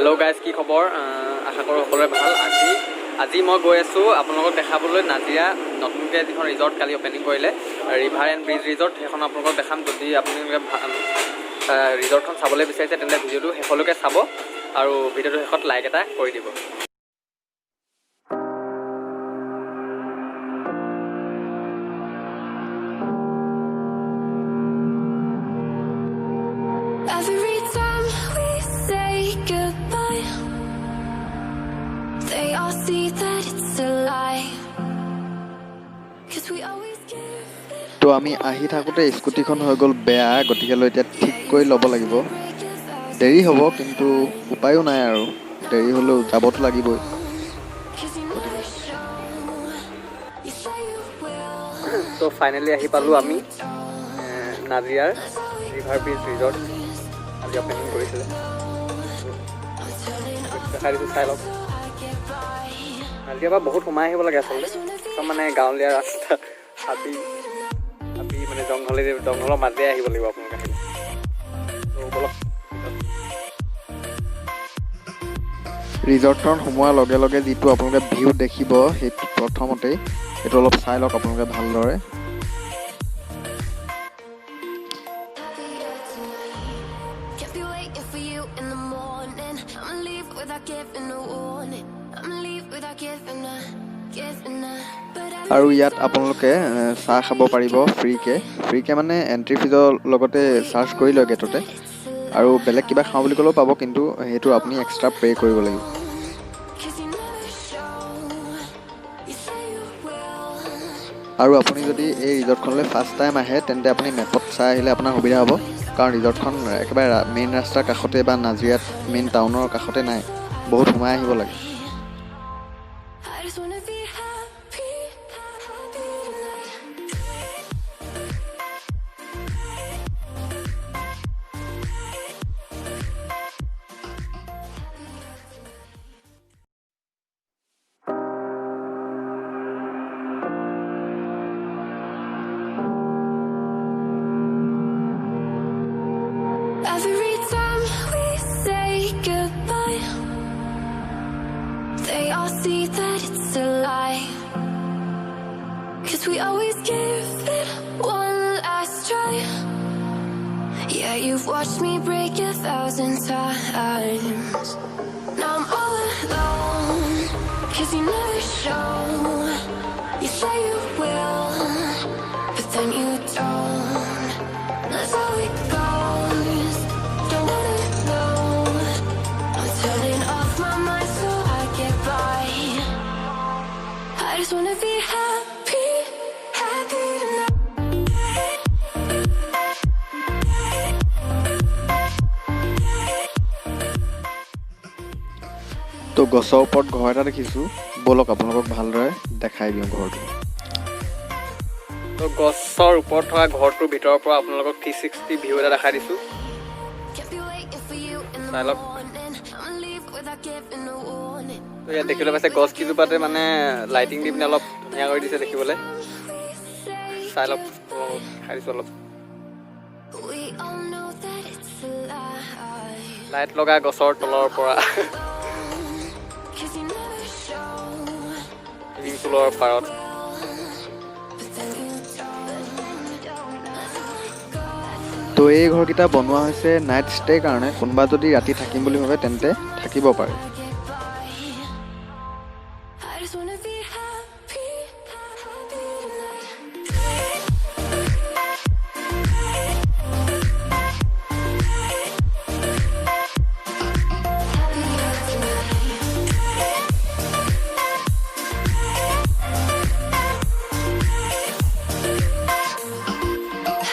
Hello' guys, কি খবৰ? আশা কৰোঁ সকলোৰে ভাল। আজি মই গৈ আছোঁ আপোনালোকক দেখাবলৈ নাজিৰা নতুনকৈ যিখন ৰিজৰ্ট কালি অ'পেনিং কৰিলে, ৰিভাৰ এণ্ড ব্ৰিজ ৰিজৰ্ট, সেইখন আপোনালোকক দেখাম। যদি আপোনালোকে ৰিজৰ্টখন চাবলৈ বিচাৰিছে তেন্তে ভিডিঅ'টো শেষলৈকে চাব আৰু ভিডিঅ'টো শেষত লাইক এটা কৰি দিব। Every time we say goodbye, they all see that it's a lie. 'Cause we always give it. তো আমি আহি থাকোঁতে স্কুটিখন হৈ গ'ল বেয়া, গতিকে এতিয়া ঠিক কৰি ল'ব লাগিব। দেৰি হ'ব, কিন্তু উপায়ো নাই আৰু, দেৰি হ'লেও যাবতো লাগিবই। 'Cause you never show. You say you will. তো ফাইনেলি আহি পালোঁ আমি নাজিৰাৰ ৰিভাৰ ব্ৰিজ ৰিজৰ্ট। আজি অ'পেনিং কৰিছিলে, দেখাই দিছোঁ, চাই লওক। নাজিৰাৰ পৰা বহুত সোমাই আহিব লাগে আচলতে, একদম মানে গাঁৱলীয়া ৰাস্তা, হাবি মানে জংঘলৰ মাজেৰে আহিব লাগিব আপোনালোকে আহিলে। তো বলক। ৰিজৰ্টখন সোমোৱাৰ লগে লগে যিটো আপোনালোকে ভিউ দেখিব, সেইটো প্ৰথমতেই সেইটো অলপ চাই লওক আপোনালোকে ভালদৰে। Can't be waiting for you in the morning. I'ma leave without giving a warning. I'ma leave without giving a. But I আৰু ইয়াত আপোনালোকে চাহ খাব পাৰিব ফ্ৰীকে মানে এণ্ট্ৰি ফিজৰ লগতে চাৰ্জ কৰি লয় গেটতে। আৰু বেলেগ কিবা খাওঁ বুলি ক'লেও পাব, কিন্তু সেইটো আপুনি এক্সট্ৰা পে' কৰিব লাগিব। 'cause you never show. You say you will. আৰু আপুনি যদি এই ৰিজৰ্টখনলৈ ফাৰ্ষ্ট টাইম আহে তেন্তে আপুনি মেপত চাই আহিলে আপোনাৰ সুবিধা হ'ব, কাৰণ ৰিজৰ্টখন একেবাৰে মেইন ৰাস্তাৰ কাষতে বা নাজিৰাত মেইন টাউনৰ কাষতে নাই, বহুত সোমাই আহিব লাগে। I just wanna be happy, happy tonight. Every time we say goodbye, they all see that it's a lie. 'Cause we always give it one last try. Yeah, you've watched me break 1,000 times. Now I'm all alone. 'Cause you never show. You say you will, but then you don't. That's how it goes. Don't wanna know. I'm turning off my mind so I get by. I just wanna be happy, happy tonight. তো গছৰ ওপৰত ঘৰ এটা দেখিছোঁ, ব'লক আপোনালোকক ভালদৰে দেখাই দিওঁ ঘৰটো। তো গছৰ ওপৰত থকা ঘৰটোৰ ভিতৰৰ পৰা আপোনালোকক 360 ভিউ এটা দেখাই দিছোঁ। Can't be waiting for you in the চাই লওক। morning. I'ma leave without giving a warning. তো ইয়াত দেখিবলৈ পাইছে গছকেইজোপাতে মানে লাইটিং দি পিনে অলপ ধুনীয়া কৰি দিছে দেখিবলৈ। চাই লওক, দেখাই দিছোঁ অলপ। We all know that it's a lie. Light লগা গছৰ তলৰ পৰা 'Cause you never show. লিং পুলৰ পাৰত। But then you don't. তো এই ঘৰকেইটা বনোৱা হৈছে নাইট ষ্টেৰ কাৰণে। কোনোবা যদি ৰাতি থাকিম বুলি ভাবে তেন্তে থাকিব পাৰে। Get by. I just wanna be happy, happy tonight.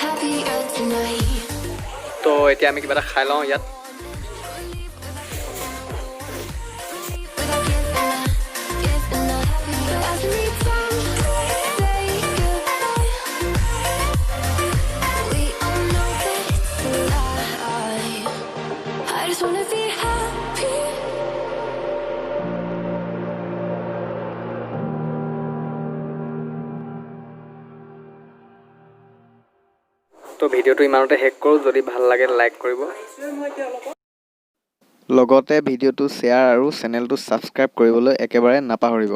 Happier tonight. তো এতিয়া আমি কিবা এটা খাই লওঁ ইয়াত। Without giving a. Every time we say goodbye, we all know that it's a lie. I just wanna be happy. তো ভিডিঅ'টো ইমানতে শেষ কৰোঁ। যদি ভাল লাগে লাইক কৰিব। লগতে ভিডিঅ'টো শ্বেয়াৰ আৰু চেনেলটো ছাবস্ক্ৰাইব কৰিবলৈ একেবাৰে নাপাহৰিব।